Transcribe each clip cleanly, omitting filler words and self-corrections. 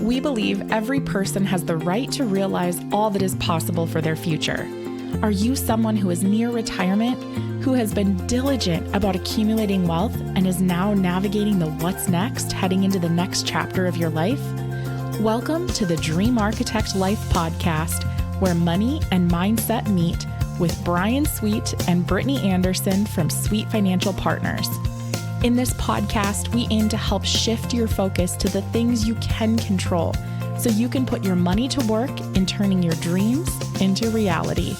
We believe every person has the right to realize all that is possible for their future. Are you someone who is near retirement, who has been diligent about accumulating wealth and is now navigating the what's next, heading into the next chapter of your life? Welcome to the Dream Architect Life podcast, where money and mindset meet with Brian Sweet and Brittany Anderson from Sweet Financial Partners. In this podcast, we aim to help shift your focus to the things you can control so you can put your money to work in turning your dreams into reality.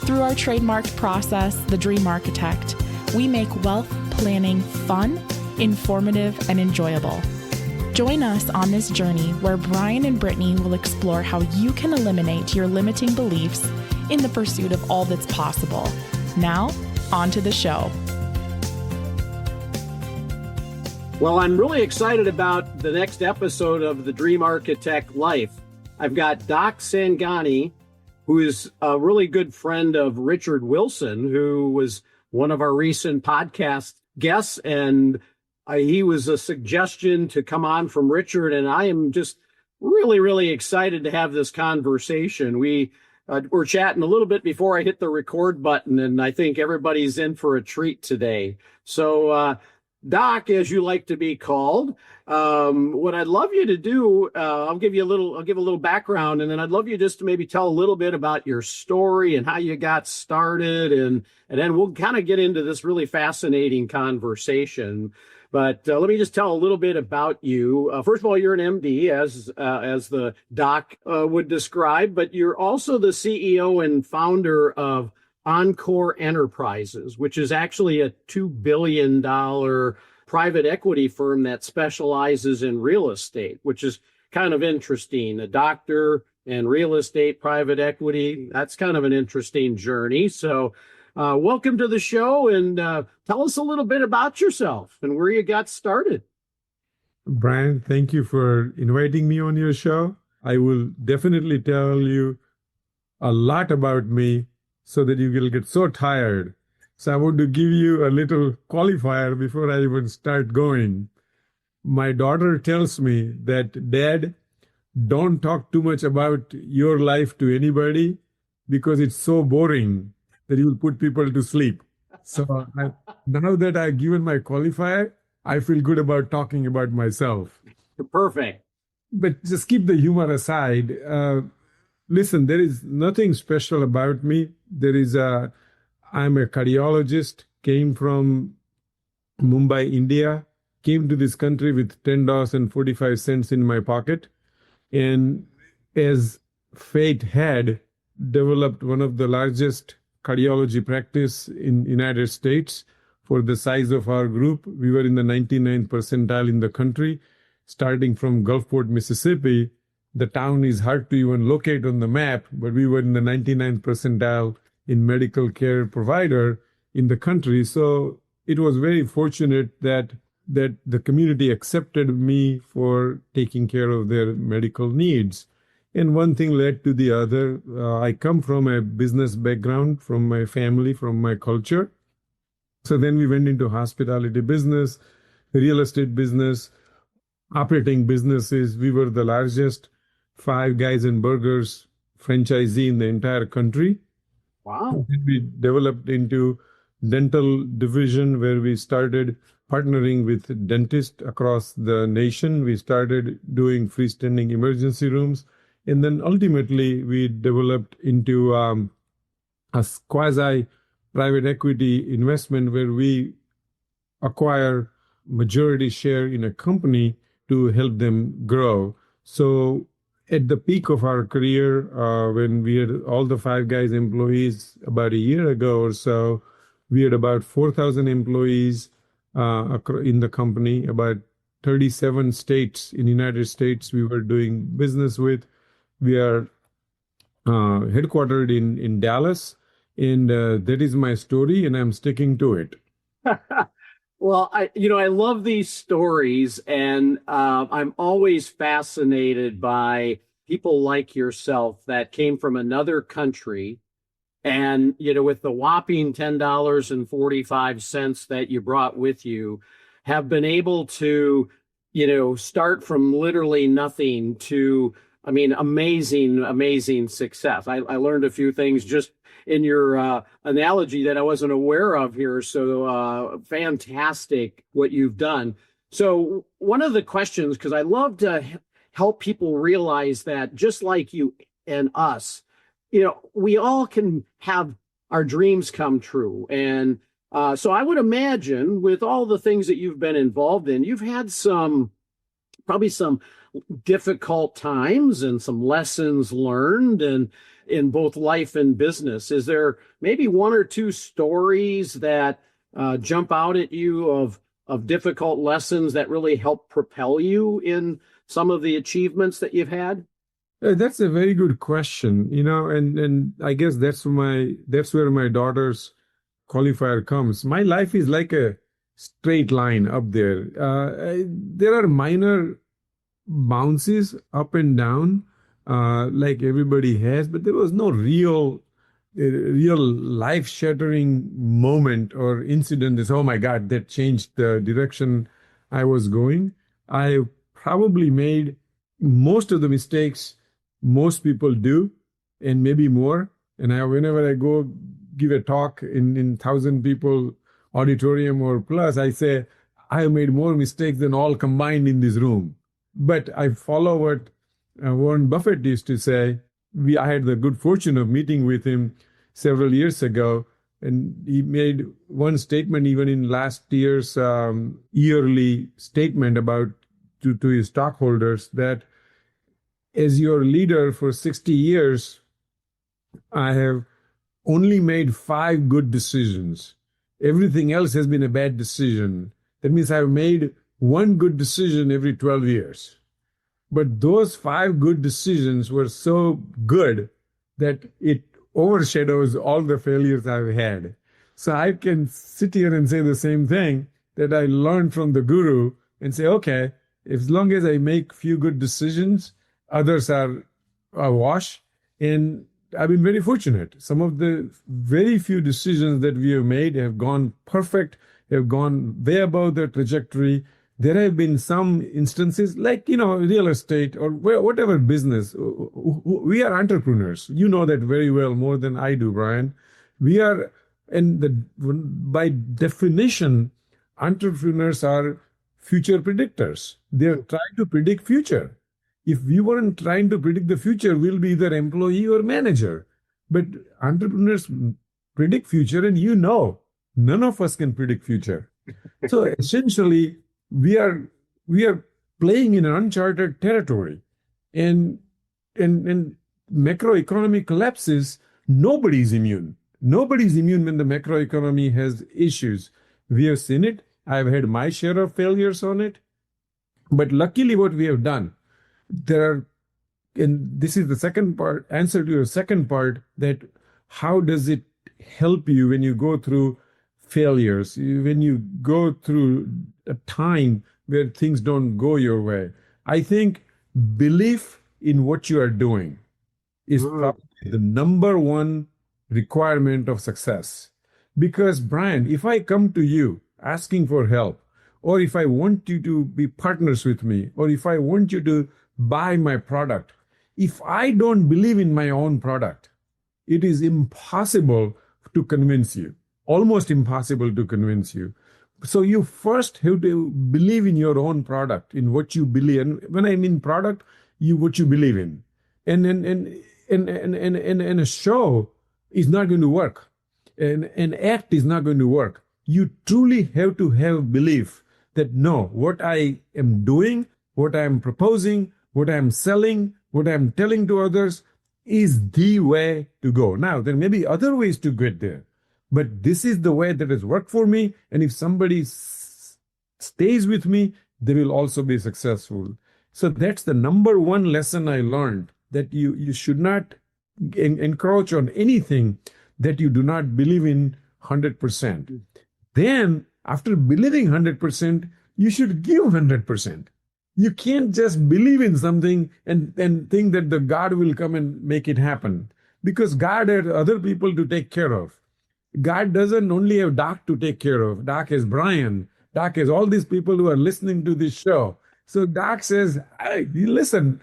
Through our trademarked process, The Dream Architect, we make wealth planning fun, informative, and enjoyable. Join us on this journey where Brian and Brittany will explore how you can eliminate your limiting beliefs in the pursuit of all that's possible. Now, on to the show. Well, I'm really excited about the next episode of The Dream Architect Life. I've got Doc Sangani, who is a really good friend of Richard Wilson, who was one of our recent podcast guests. And he was a suggestion to come on from Richard. And I am just really, really excited to have this conversation. We were chatting a little bit before I hit the record button, and I think everybody's in for a treat today. So, Doc, as you like to be called, what I'd love you to do, I'll give a little background, and then I'd love you just to maybe tell a little bit about your story and how you got started, and then we'll kind of get into this really fascinating conversation. But let me just tell a little bit about you. First of all, you're an MD, as the doc would describe, but you're also the CEO and founder of Encore Enterprises, which is actually a $2 billion private equity firm that specializes in real estate, which is kind of interesting. A doctor and real estate private equity, that's kind of an interesting journey. So welcome to the show, and tell us a little bit about yourself and where you got started. Brian, thank you for inviting me on your show. I will definitely tell you a lot about me so that you will get so tired. So I want to give you a little qualifier before I even start going. My daughter tells me that, Dad, don't talk too much about your life to anybody because it's so boring that you will put people to sleep. So now that I've given my qualifier, I feel good about talking about myself. Perfect. But just keep the humor aside. Listen, there is nothing special about me. I'm a cardiologist, came from Mumbai, India, came to this country with $10.45 in my pocket. And as fate had, developed one of the largest cardiology practice in United States. For the size of our group, we were in the 99th percentile in the country, starting from Gulfport, Mississippi. The town is hard to even locate on the map, but we were in the 99th percentile in medical care provider in the country. So it was very fortunate that the community accepted me for taking care of their medical needs. And one thing led to the other. I come from a business background, from my family, from my culture. So then we went into hospitality business, real estate business, operating businesses. We were the largest Five Guys and Burgers franchisee in the entire country. Wow. We developed into dental division where we started partnering with dentists across the nation. We started doing freestanding emergency rooms. And then ultimately we developed into a quasi private equity investment where we acquire majority share in a company to help them grow. So at the peak of our career, when we had all the Five Guys employees about a year ago or so, we had about 4,000 employees in the company, about 37 states in the United States we were doing business with. We are headquartered in Dallas, and that is my story, and I'm sticking to it. Well, I love these stories, and I'm always fascinated by people like yourself that came from another country and, with the whopping $10.45 that you brought with you, have been able to start from literally nothing to, I mean, amazing success. I learned a few things just in your analogy that I wasn't aware of here. So fantastic what you've done. So one of the questions, because I love to help people realize that just like you and us, we all can have our dreams come true. And so I would imagine with all the things that you've been involved in, you've had probably some difficult times and some lessons learned and in both life and business. Is there maybe one or two stories that jump out at you of difficult lessons that really help propel you in some of the achievements that you've had? That's a very good question, and I guess that's where my daughter's qualifier comes. My life is like a straight line up there. There are minor bounces up and down, like everybody has, but there was no real life-shattering moment or incident that, oh my God, that changed the direction I was going. I probably made most of the mistakes most people do, and maybe more. And whenever I go give a talk in 1,000 people auditorium or plus, I say, I have made more mistakes than all combined in this room. But I follow what Warren Buffett used to say. I had the good fortune of meeting with him several years ago, and he made one statement even in last year's yearly statement about to his stockholders that as your leader for 60 years, I have only made 5 good decisions. Everything else has been a bad decision. That means I've made 1 good decision every 12 years. But those 5 good decisions were so good that it overshadows all the failures I've had. So I can sit here and say the same thing that I learned from the guru and say, okay, as long as I make few good decisions, others are a wash. And I've been very fortunate. Some of the very few decisions that we have made have gone perfect, have gone way above the trajectory. There have been some instances like, real estate or whatever business. We are entrepreneurs. You know that very well, more than I do, Brian. We are, by definition, entrepreneurs are future predictors. They're trying to predict future. If we weren't trying to predict the future, we'll be either employee or manager. But entrepreneurs predict future, and none of us can predict future. So essentially, we are playing in an uncharted territory. And macroeconomic collapses, nobody's immune. Nobody's immune when the macroeconomy has issues. We have seen it. I've had my share of failures on it. But luckily, what we have done, and this is the second part, answer to your second part, that how does it help you when you go through failures, when you go through a time where things don't go your way? I think belief in what you are doing is probably the number one requirement of success. Because, Brian, if I come to you asking for help, or if I want you to be partners with me, or if I want you to buy my product, if I don't believe in my own product, it is impossible to convince you, almost impossible to convince you. So you first have to believe in your own product, in what you believe. And when I mean product, what you believe in. And a show is not going to work. An act is not going to work. You truly have to have belief that no, what I am doing, what I am proposing, what I am selling, what I am telling to others is the way to go. Now, there may be other ways to get there, but this is the way that has worked for me. And if somebody stays with me, they will also be successful. So that's the number one lesson I learned, that you should not encroach on anything that you do not believe in 100%. Then, after believing 100%, you should give 100%. You can't just believe in something and think that the God will come and make it happen, because God has other people to take care of. God doesn't only have Doc to take care of. Doc has Brian. Doc has all these people who are listening to this show. So Doc says, hey, listen,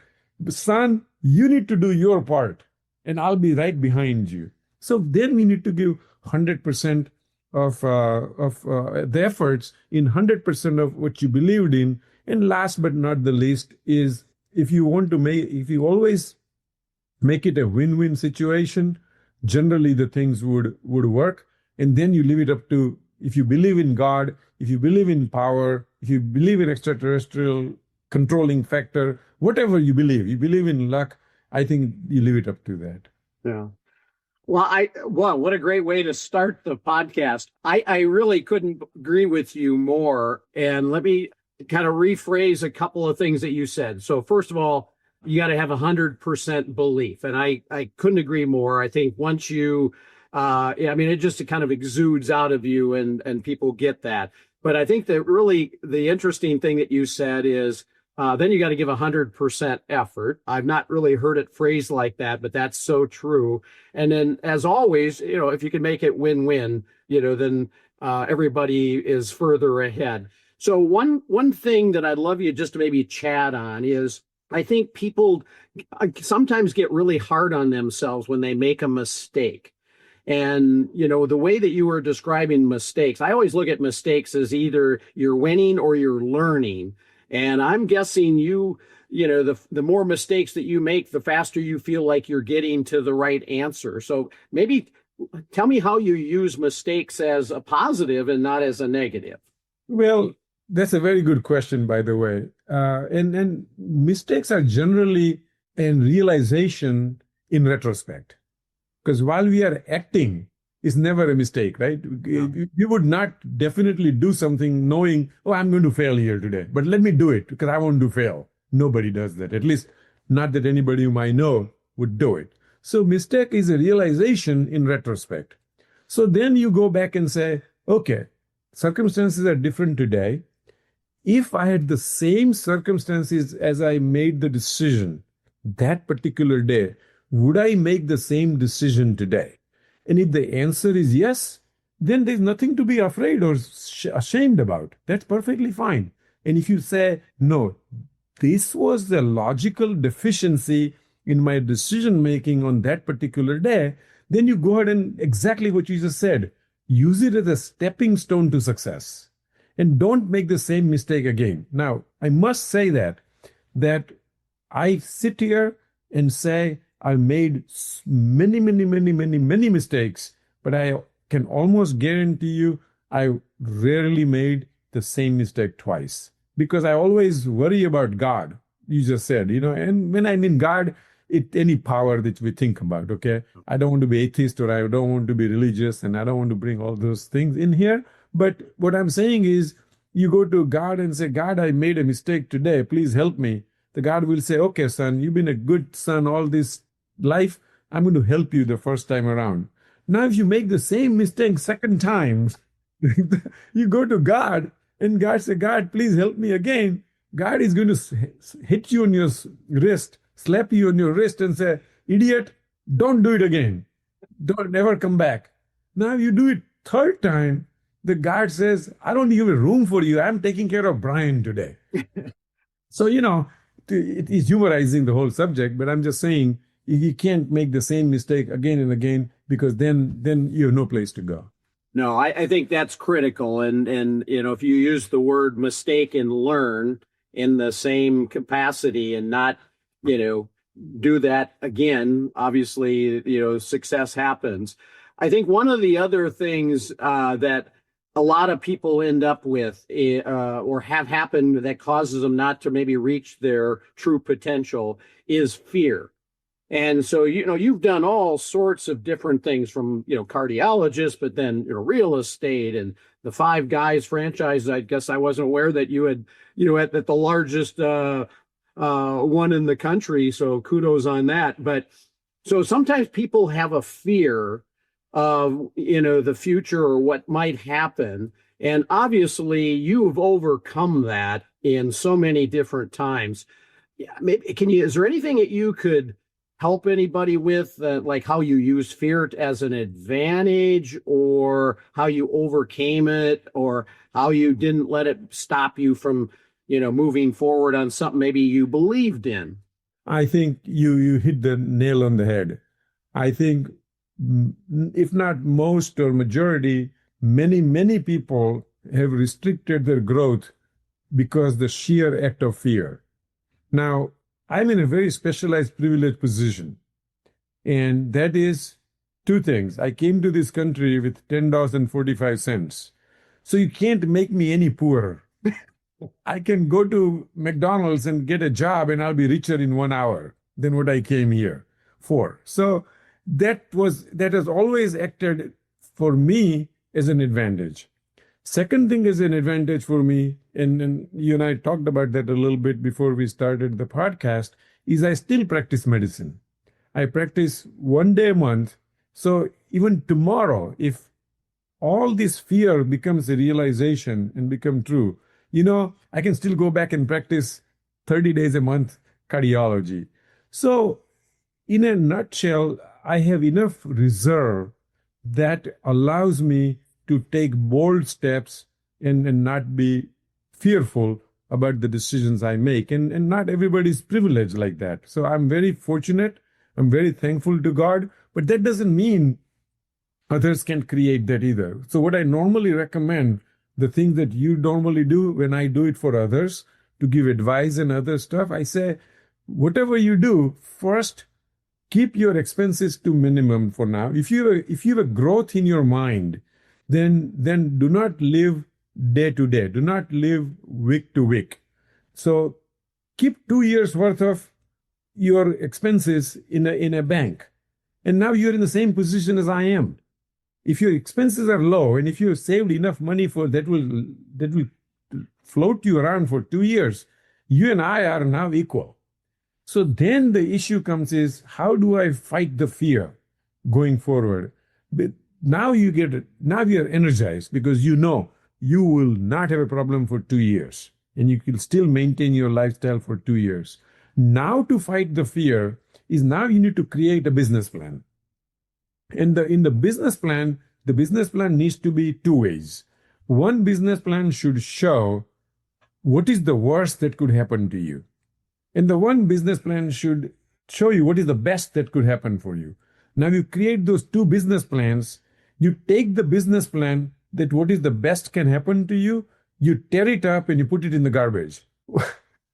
son, you need to do your part and I'll be right behind you. So then we need to give 100% of the efforts in 100% of what you believed in. And last but not the least is if you always make it a win-win situation, generally the things would work. And then you leave it up to, if you believe in God, if you believe in power, if you believe in extraterrestrial controlling factor, whatever you believe in luck, I think you leave it up to that. Yeah. Well, what a great way to start the podcast. I really couldn't agree with you more. And let me kind of rephrase a couple of things that you said. So first of all, you got to have 100% belief. And I couldn't agree more. I think once you, it just kind of exudes out of you and people get that. But I think that really the interesting thing that you said is, then you got to give 100% effort. I've not really heard it phrased like that, but that's so true. And then, as always, if you can make it win-win, then everybody is further ahead. So one thing that I'd love you just to maybe chat on is, I think people sometimes get really hard on themselves when they make a mistake. And, the way that you were describing mistakes, I always look at mistakes as either you're winning or you're learning. And I'm guessing the more mistakes that you make, the faster you feel like you're getting to the right answer. So maybe tell me how you use mistakes as a positive and not as a negative. Well, that's a very good question, by the way. And mistakes are generally a realization in retrospect. Because while we are acting, it's never a mistake, right? Yeah. You would not definitely do something knowing, oh, I'm going to fail here today, but let me do it because I want to fail. Nobody does that. At least not that anybody whom I know would do it. So mistake is a realization in retrospect. So then you go back and say, okay, circumstances are different today. If I had the same circumstances as I made the decision that particular day, would I make the same decision today? And if the answer is yes, then there's nothing to be afraid or ashamed about. That's perfectly fine. And if you say, no, this was the logical deficiency in my decision making on that particular day, then you go ahead and exactly what you just said, use it as a stepping stone to success. And don't make the same mistake again. Now, I must say that I sit here and say, I made many mistakes, but I can almost guarantee you I rarely made the same mistake twice because I always worry about God. You just said, and when I mean God, any power that we think about, okay? I don't want to be atheist or I don't want to be religious and I don't want to bring all those things in here. But what I'm saying is you go to God and say, God, I made a mistake today. Please help me. The God will say, okay, son, you've been a good son all this life. I'm going to help you the first time around. Now, if you make the same mistake second time, you go to God and God say, God, please help me again. God is going to hit you on your wrist, slap you on your wrist and say, idiot, don't do it again. Don't never come back. Now you do it third time. The God says, I don't have a room for you. I'm taking care of Brian today. So, it is humorizing the whole subject, but I'm just saying you can't make the same mistake again and again because then you have no place to go. No, I think that's critical. And if you use the word mistake and learn in the same capacity and not, do that again, obviously, success happens. I think one of the other things that a lot of people end up with or have happened that causes them not to maybe reach their true potential is fear. And so, you've done all sorts of different things from, cardiologists, but then, real estate and the Five Guys franchise. I guess I wasn't aware that you had, at the largest one in the country. So kudos on that. But so sometimes people have a fear of, the future or what might happen. And obviously you've overcome that in so many different times. Yeah, maybe, is there anything that you could help anybody with, like how you use fear as an advantage or how you overcame it or how you didn't let it stop you from, moving forward on something maybe you believed in? I think you hit the nail on the head. I think, if not most or majority, many people have restricted their growth because the sheer act of fear. Now, I'm in a very specialized, privileged position, and that is two things. I came to this country with $10.45, so you can't make me any poorer. I can go to McDonald's and get a job, and I'll be richer in 1 hour than what I came here for. So that has always acted for me as an advantage. Second thing is an advantage for me, and you and I talked about that a little bit before we started the podcast, is I still practice medicine. I practice 1 day a month. So even tomorrow, if all this fear becomes a realization and become true, I can still go back and practice 30 days a month cardiology. So in a nutshell, I have enough reserve that allows me to take bold steps and not be fearful about the decisions I make. And not everybody's privileged like that. So I'm very fortunate. I'm very thankful to God. But that doesn't mean others can create that either. So what I normally recommend, the thing that you normally do when I do it for others, to give advice and other stuff, I say, whatever you do, first, keep your expenses to minimum for now. If you have a growth in your mind, then do not live day to day. Do not live week to week. So keep 2 years worth of your expenses in a bank. And now you're in the same position as I am. If your expenses are low and if you have saved enough money for that will float you around for 2 years, you and I are now equal. So then the issue comes is, how do I fight the fear going forward? But now you're energized because you will not have a problem for 2 years and you can still maintain your lifestyle for 2 years. Now to fight the fear is now you need to create a business plan. And in the business plan needs to be two ways. One business plan should show what is the worst that could happen to you. And the one business plan should show you what is the best that could happen for you. Now you create those two business plans. You take the business plan that what is the best can happen to you, you tear it up and you put it in the garbage.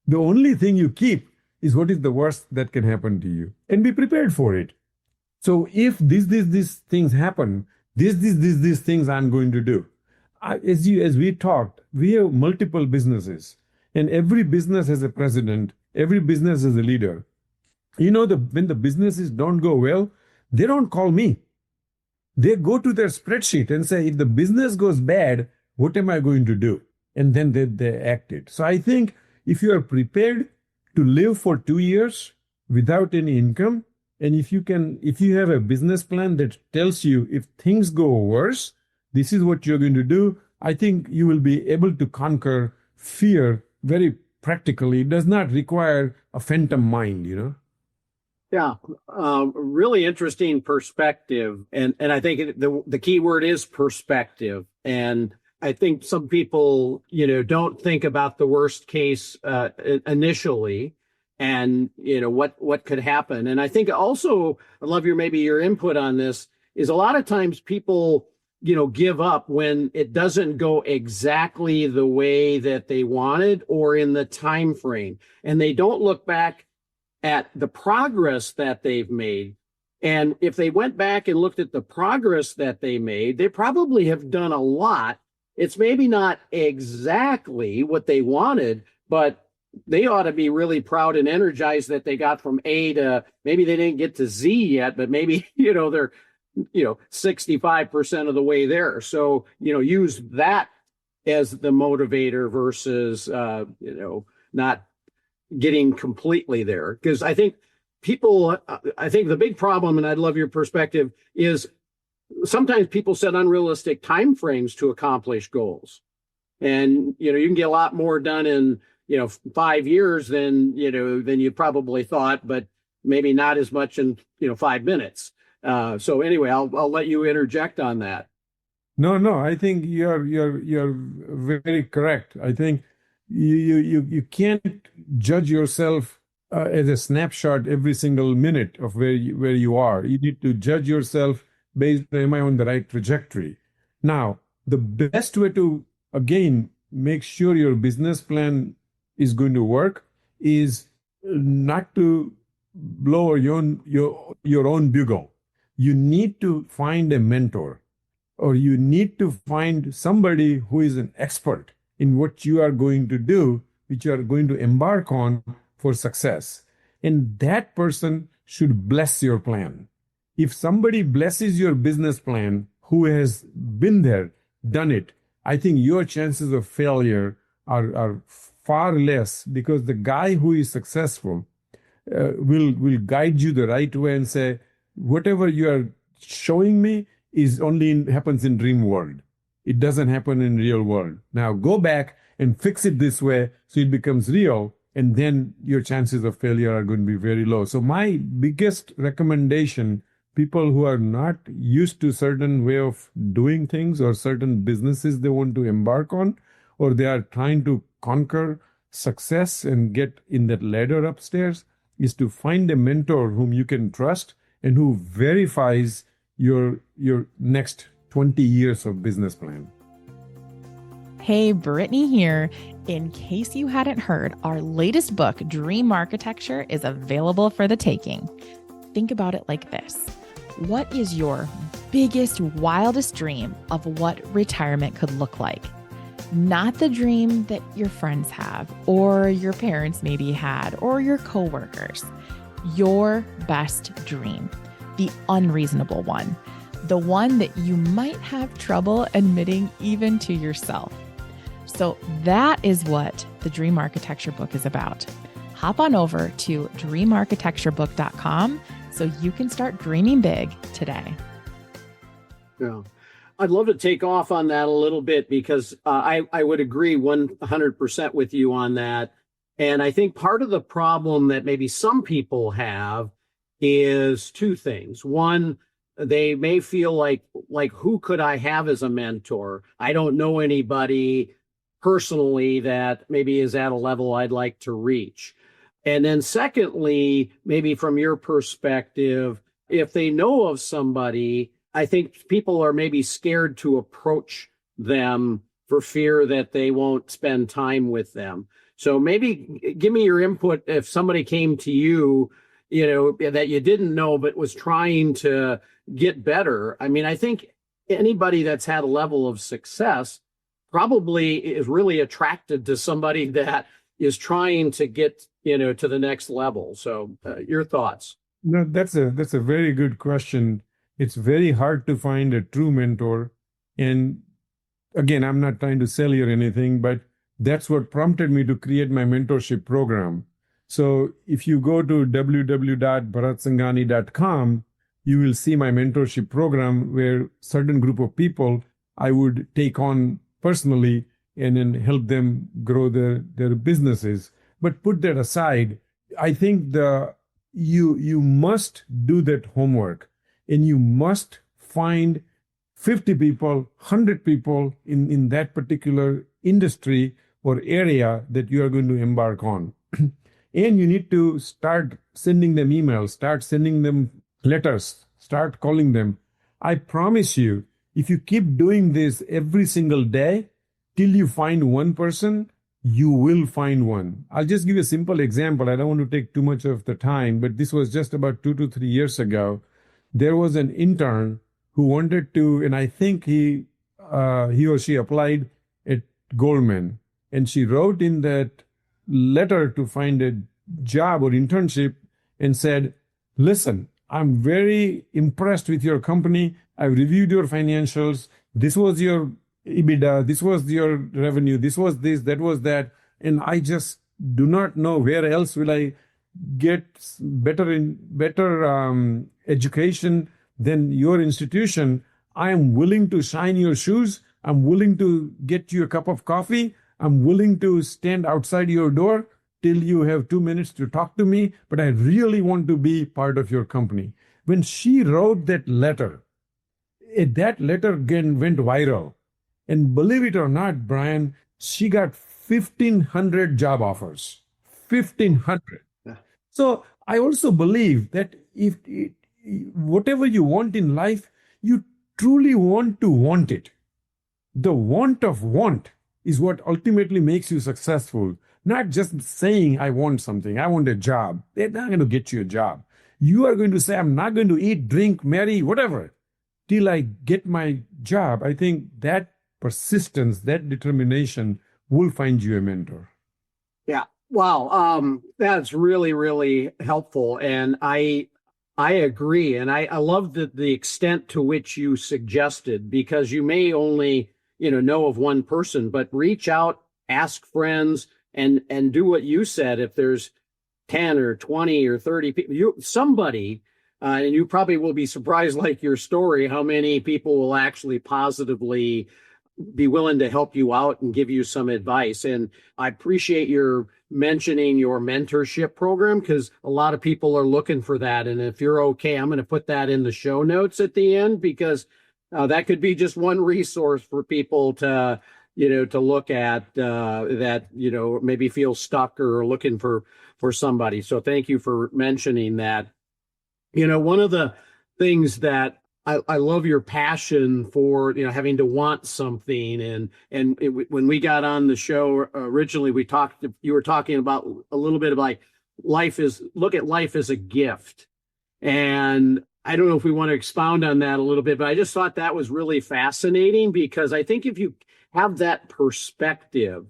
The only thing you keep is what is the worst that can happen to you, and be prepared for it. So if these things happen, these things I'm going to do. As we talked, we have multiple businesses, and every business has a president. Every business has a leader. When the businesses don't go well, they don't call me. They go to their spreadsheet and say, if the business goes bad, what am I going to do? And then they act it. So I think if you are prepared to live for 2 years without any income, and if you have a business plan that tells you if things go worse, this is what you're going to do, I think you will be able to conquer fear very practically. It does not require a phantom mind, Yeah, really interesting perspective. And I think the key word is perspective. And I think some people, don't think about the worst case initially and, what could happen. And I think also, I'd love your input on this, is a lot of times people, give up when it doesn't go exactly the way that they wanted or in the time frame. And they don't look back at the progress that they've made. And if they went back and looked at the progress that they made, they probably have done a lot. It's maybe not exactly what they wanted, but they ought to be really proud and energized that they got from A to, maybe they didn't get to Z yet, but maybe, they're, 65% of the way there. So, use that as the motivator versus, not getting completely there. Because I think the big problem, and I'd love your perspective, is sometimes people set unrealistic timeframes to accomplish goals. And, you can get a lot more done in, 5 years than you probably thought, but maybe not as much in, 5 minutes. So anyway, I'll let you interject on that. No, I think you're very correct. I think You can't judge yourself as a snapshot every single minute of where you are. You need to judge yourself based on, am I on the right trajectory? Now, the best way to, again, make sure your business plan is going to work is not to blow your own bugle. You need to find a mentor, or you need to find somebody who is an expert in what you are going to do, which you are going to embark on for success. And that person should bless your plan. If somebody blesses your business plan who has been there, done it, I think your chances of failure are far less, because the guy who is successful will guide you the right way and say, whatever you are showing me is only happens in dream world. It doesn't happen in real world. Now go back and fix it this way so it becomes real, and then your chances of failure are going to be very low. So my biggest recommendation, people who are not used to certain way of doing things or certain businesses they want to embark on, or they are trying to conquer success and get in that ladder upstairs, is to find a mentor whom you can trust and who verifies your next 20 years of business plan. Hey, Brittany here. In case you hadn't heard, our latest book, Dream Architecture, is available for the taking. Think about it like this. What is your biggest, wildest dream of what retirement could look like? Not the dream that your friends have, or your parents maybe had, or your coworkers. Your best dream, the unreasonable one, the one that you might have trouble admitting even to yourself. So that is what the Dream Architecture book is about. Hop on over to dreamarchitecturebook.com so you can start dreaming big today. Yeah. I'd love to take off on that a little bit, because I would agree 100% with you on that. And I think part of the problem that maybe some people have is two things. One, they may feel like who could I have as a mentor? I don't know anybody personally that maybe is at a level I'd like to reach. And then secondly, maybe from your perspective, if they know of somebody, I think people are maybe scared to approach them for fear that they won't spend time with them. So maybe give me your input if somebody came to you, that you didn't know but was trying to get better. I mean, I think anybody that's had a level of success probably is really attracted to somebody that is trying to get, to the next level. So your thoughts? No, that's a very good question. It's very hard to find a true mentor. And again, I'm not trying to sell you or anything, but that's what prompted me to create my mentorship program. So if you go to www.bharatsangani.com, you will see my mentorship program, where certain group of people I would take on personally and then help them grow their businesses. But put that aside, I think you must do that homework, and you must find 50 people, 100 people in that particular industry or area that you are going to embark on. And you need to start sending them emails, start sending them letters, start calling them. I promise you, if you keep doing this every single day till you find one person, you will find one. I'll just give you a simple example. I don't want to take too much of the time, but this was just about 2 to 3 years ago. There was an intern who wanted to, and I think he or she applied at Goldman, and she wrote in that letter to find a job or internship and said, listen, I'm very impressed with your company. I've reviewed your financials. This was your EBITDA. This was your revenue. This was this, that was that. And I just do not know where else will I get better education than your institution. I am willing to shine your shoes. I'm willing to get you a cup of coffee. I'm willing to stand outside your door till you have 2 minutes to talk to me, but I really want to be part of your company. When she wrote that letter again went viral. And believe it or not, Brian, she got 1,500 job offers. 1,500. Yeah. So I also believe that whatever you want in life, you truly want to want it. The want of want is what ultimately makes you successful. Not just saying, I want something, I want a job. They're not going to get you a job. You are going to say, I'm not going to eat, drink, marry, whatever, till I get my job. I think that persistence, that determination will find you a mentor. Yeah. Wow. That's really, really helpful. And I agree. And I love the extent to which you suggested, because you may only, know of one person, but reach out, ask friends, and do what you said. If there's 10 or 20 or 30 people, somebody, and you probably will be surprised, like your story, how many people will actually positively be willing to help you out and give you some advice. And I appreciate your mentioning your mentorship program, because a lot of people are looking for that. And if you're okay, I'm going to put that in the show notes at the end, because that could be just one resource for people to, to look at that, maybe feel stuck or looking for somebody. So thank you for mentioning that. One of the things that I love your passion for, having to want something. When we got on the show originally, you were talking about a little bit about look at life as a gift. And I don't know if we want to expound on that a little bit, but I just thought that was really fascinating, because I think if you have that perspective,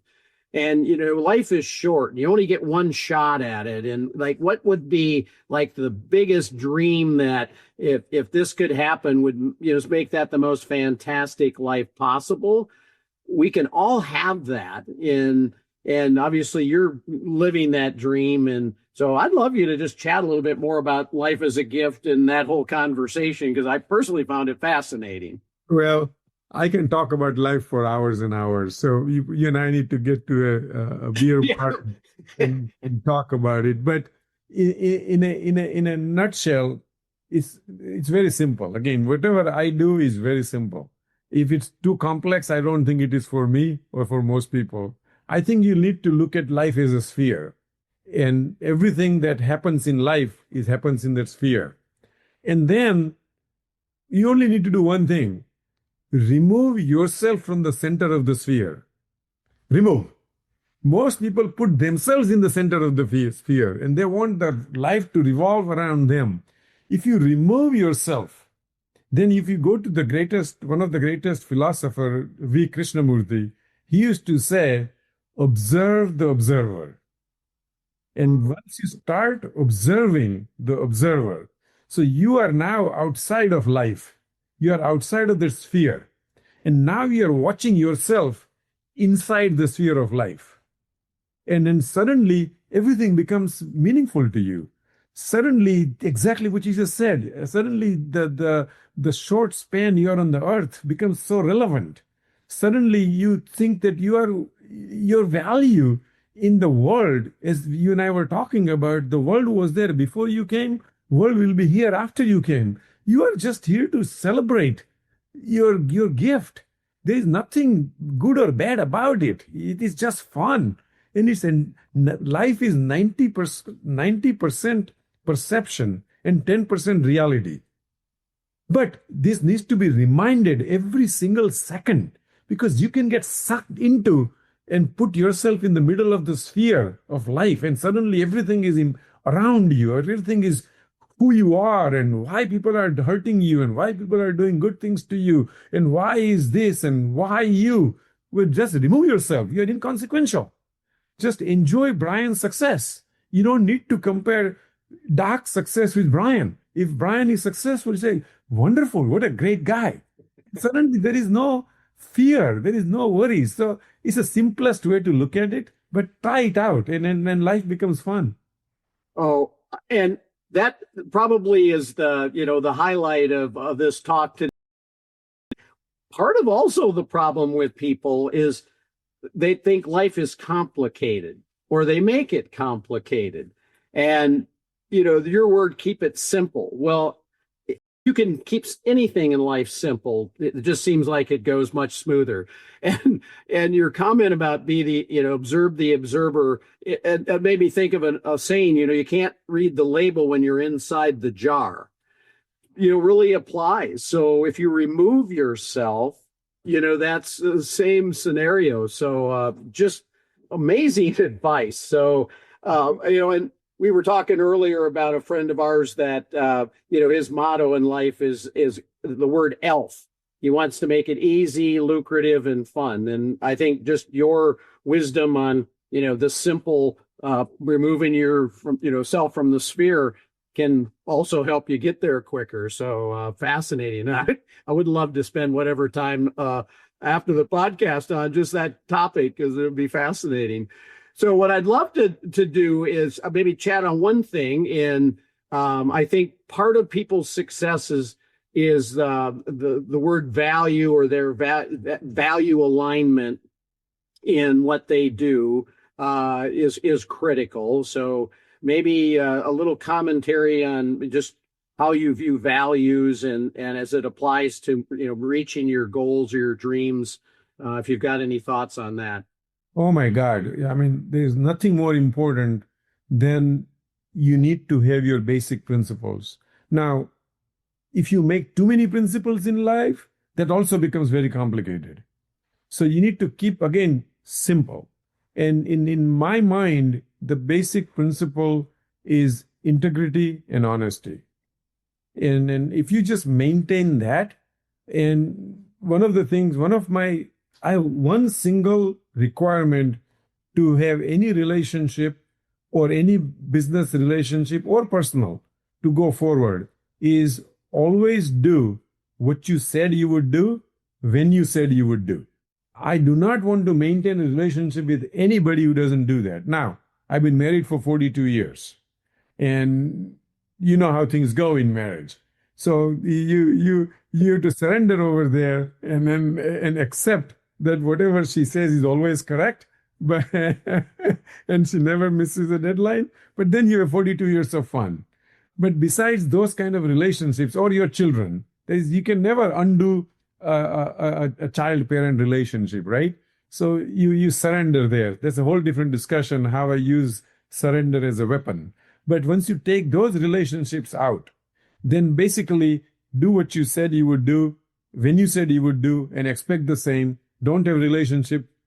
and, life is short, and you only get one shot at it. And what would be the biggest dream that if this could happen would, make that the most fantastic life possible? We can all have that. And obviously you're living that dream. And so I'd love you to just chat a little bit more about life as a gift and that whole conversation, because I personally found it fascinating. Well, I can talk about life for hours and hours. So you and I need to get to a beer park and talk about it. But in a nutshell, it's very simple. Again, whatever I do is very simple. If it's too complex, I don't think it is for me or for most people. I think you need to look at life as a sphere, and everything that happens in life happens in that sphere. And then you only need to do one thing. Remove yourself from the center of the sphere. Remove. Most people put themselves in the center of the sphere, and they want their life to revolve around them. If you remove yourself, then if you go to one of the greatest philosopher, V. Krishnamurti, he used to say, observe the observer. And once you start observing the observer, so you are now outside of life. You are outside of the sphere. And now you are watching yourself inside the sphere of life. And then suddenly everything becomes meaningful to you. Suddenly, exactly what you just said, suddenly the short span you are on the earth becomes so relevant. Suddenly you think that your value in the world, as you and I were talking about, the world was there before you came, world will be here after you came. You are just here to celebrate your gift. There is nothing good or bad about it. It is just fun. And life is 90% perception and 10% reality. But this needs to be reminded every single second, because you can get sucked into and put yourself in the middle of the sphere of life, and suddenly everything is around you. Everything is who you are, and why people are hurting you, and why people are doing good things to you, and why is this, and why you. Well, just remove yourself. You're inconsequential. Just enjoy Brian's success. You don't need to compare Doc's success with Brian. If Brian is successful, you say, wonderful, what a great guy. Suddenly there is no fear, there is no worries. So it's the simplest way to look at it, but try it out, and then life becomes fun. Oh, and that probably is the highlight of this talk today. Part of also the problem with people is they think life is complicated, or they make it complicated. And, your word, keep it simple. Well, you can keep anything in life simple. It just seems like it goes much smoother. And your comment about be the, observe the observer, it made me think of a saying, you can't read the label when you're inside the jar, really applies. So if you remove yourself, that's the same scenario. So just amazing advice. So, and we were talking earlier about a friend of ours that, his motto in life is the word ELF. He wants to make it easy, lucrative, and fun. And I think just your wisdom on, the simple, removing self from the sphere can also help you get there quicker. So fascinating. I would love to spend whatever time after the podcast on just that topic, because it would be fascinating. So what I'd love to do is maybe chat on one thing. And I think part of people's success is the word value, or their value alignment in what they do is critical. So maybe a little commentary on just how you view values and as it applies to reaching your goals or your dreams. If you've got any thoughts on that. Oh my God. I mean, there's nothing more important than you need to have your basic principles. Now, if you make too many principles in life, that also becomes very complicated. So you need to keep, again, simple. And in my mind, the basic principle is integrity and honesty. And if you just maintain that, and I have one single requirement to have any relationship or any business relationship or personal to go forward is always do what you said you would do when you said you would do. I do not want to maintain a relationship with anybody who doesn't do that. Now, I've been married for 42 years, and you know how things go in marriage. So you have to surrender over there and accept that whatever she says is always correct, but and she never misses a deadline. But then you have 42 years of fun. But besides those kind of relationships, or your children, you can never undo a child-parent relationship, right? So you surrender there. That's a whole different discussion how I use surrender as a weapon. But once you take those relationships out, then basically do what you said you would do when you said you would do, and expect the same. Don't have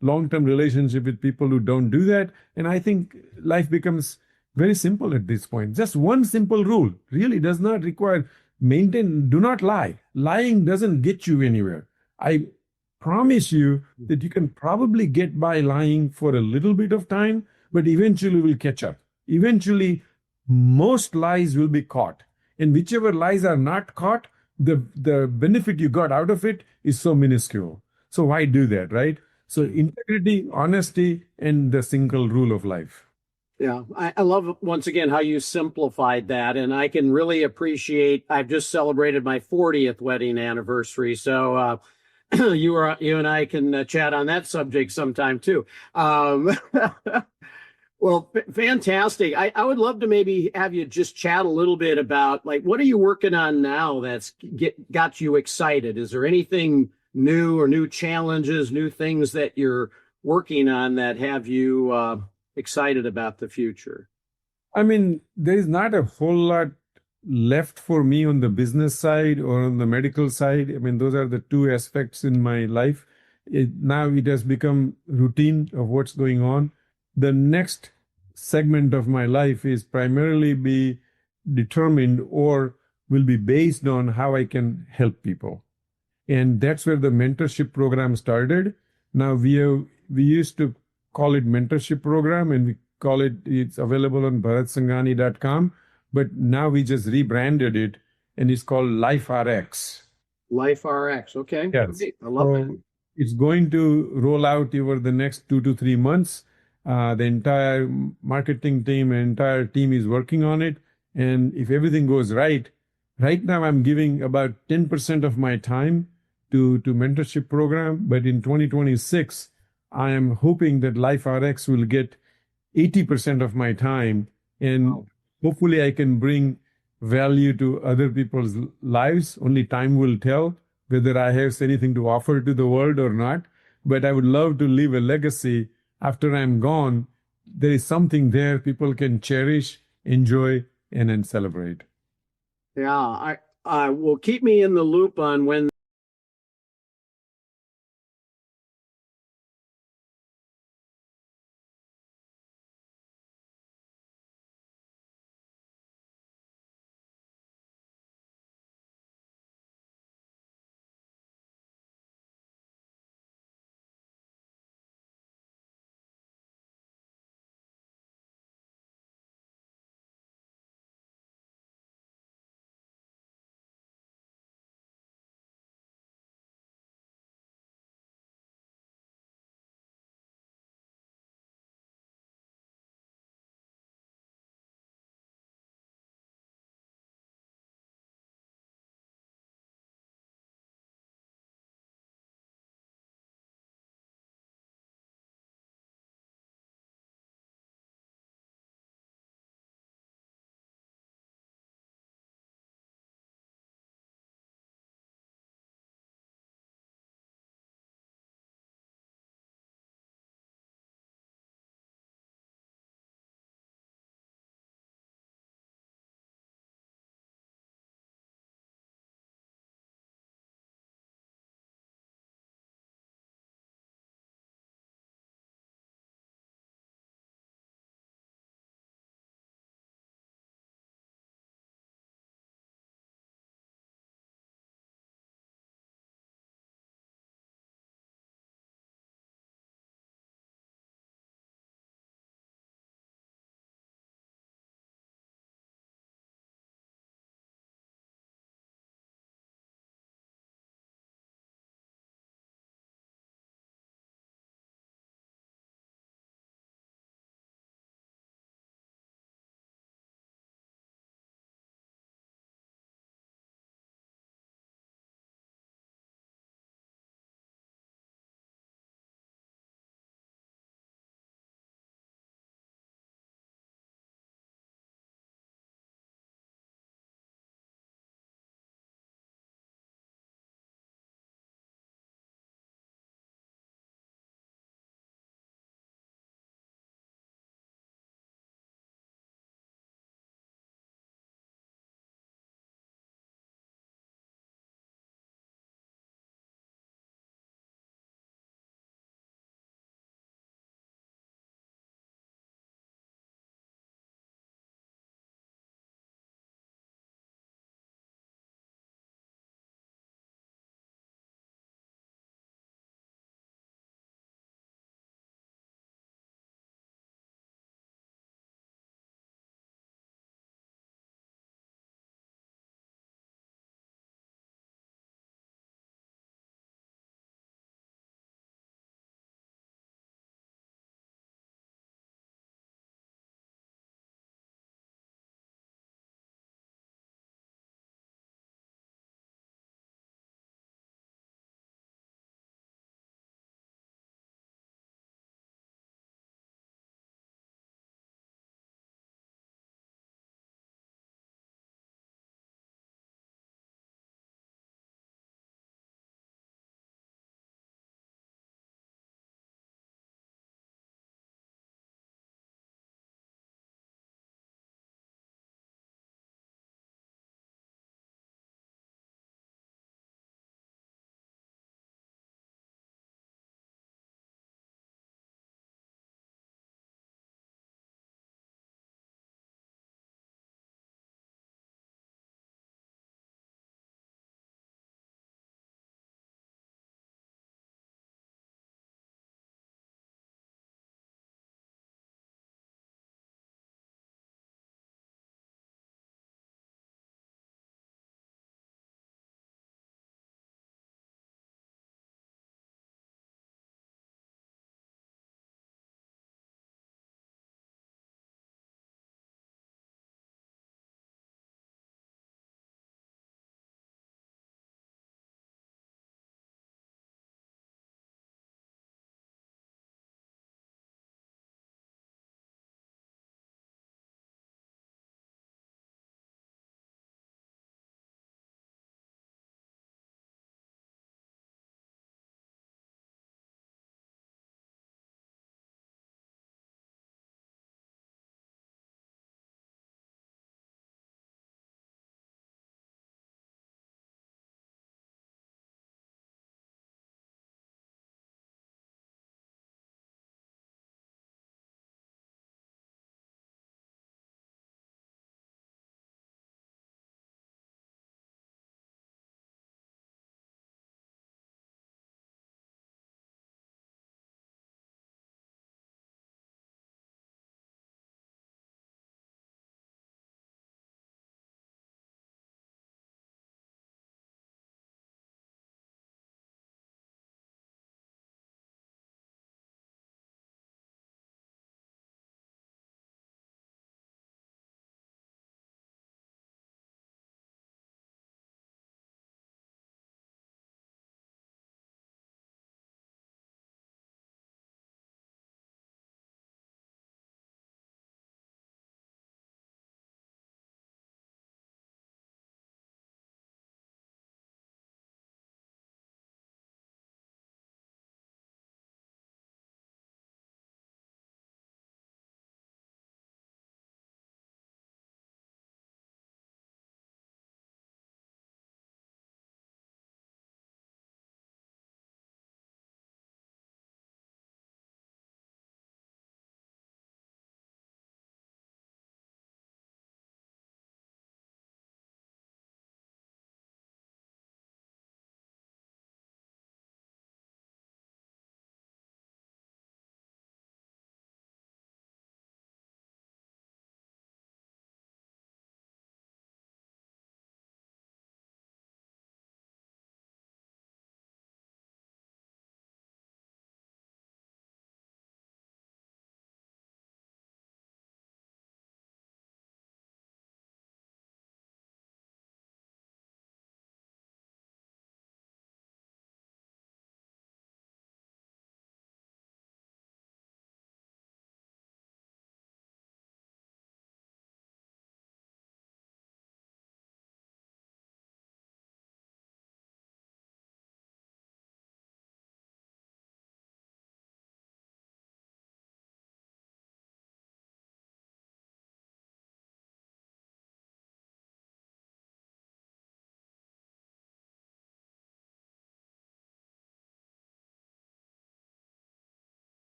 long-term relationship with people who don't do that. And I think life becomes very simple at this point. Just one simple rule really does not require do not lie. Lying doesn't get you anywhere. I promise you that you can probably get by lying for a little bit of time, but eventually will catch up. Eventually, most lies will be caught. And whichever lies are not caught, the benefit you got out of it is so minuscule. So why do that, right? So integrity, honesty, and the single rule of life. Yeah, I love, once again, how you simplified that. And I can really appreciate, I've just celebrated my 40th wedding anniversary. So you and I can chat on that subject sometime too. Well, fantastic. I would love to maybe have you just chat a little bit about, like, what are you working on now that's got you excited? Is there anything new or new challenges, new things that you're working on that have you excited about the future? I mean, there is not a whole lot left for me on the business side or on the medical side. I mean, those are the two aspects in my life. Now it has become routine of what's going on. The next segment of my life is primarily be determined or will be based on how I can help people. And that's where the mentorship program started. Now we used to call it mentorship program, and it's available on bharatsangani.com. But now we just rebranded it, and it's called Life RX. Life RX, okay. Yes. I love that. It's going to roll out over the next 2 to 3 months. The entire marketing team, entire team is working on it. And if everything goes right now I'm giving about 10% of my time to mentorship program. But in 2026, I am hoping that Life RX will get 80% of my time. And hopefully I can bring value to other people's lives. Only time will tell whether I have anything to offer to the world or not. But I would love to leave a legacy after I'm gone. There is something there people can cherish, enjoy, and then celebrate. Yeah, I will keep me in the loop on when